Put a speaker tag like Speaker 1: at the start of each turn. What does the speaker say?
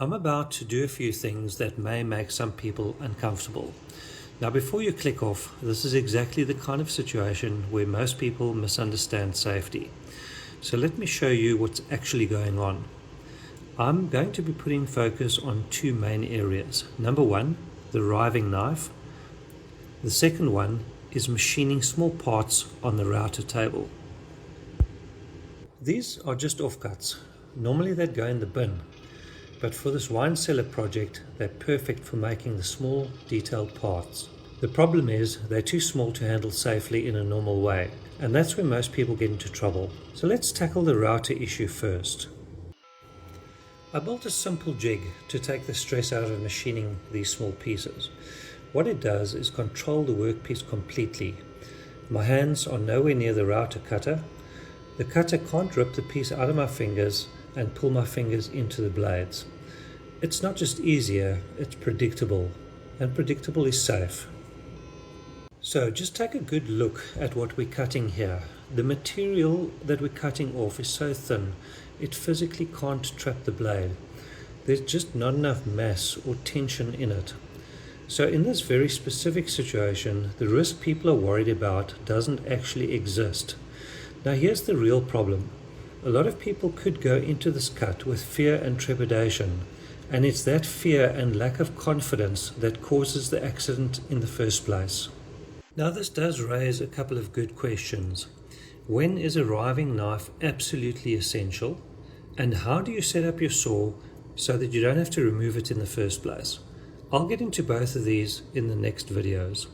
Speaker 1: I'm about to do a few things that may make some people uncomfortable. Now, before you click off, this is exactly the kind of situation where most people misunderstand safety. So let me show you what's actually going on. I'm going to be putting focus on two main areas. Number one, the riving knife. The second one is machining small parts on the router table. These are just offcuts. Normally they'd go in the bin, but for this wine cellar project, they're perfect for making the small, detailed parts. The problem is they're too small to handle safely in a normal way, and that's where most people get into trouble. So let's tackle the router issue first. I built a simple jig to take the stress out of machining these small pieces. What it does is control the workpiece completely. My hands are nowhere near the router cutter. The cutter can't rip the piece out of my fingers and pull my fingers into the blades. It's not just easier, it's predictable, and predictable is safe. So just take a good look at what we're cutting here. The material that we're cutting off is so thin, it physically can't trap the blade. There's just not enough mass or tension in it. So in this very specific situation, the risk people are worried about doesn't actually exist. Now here's the real problem. A lot of people could go into this cut with fear and trepidation, and it's that fear and lack of confidence that causes the accident in the first place. Now this does raise a couple of good questions. When is a riving knife absolutely essential? And how do you set up your saw so that you don't have to remove it in the first place? I'll get into both of these in the next videos.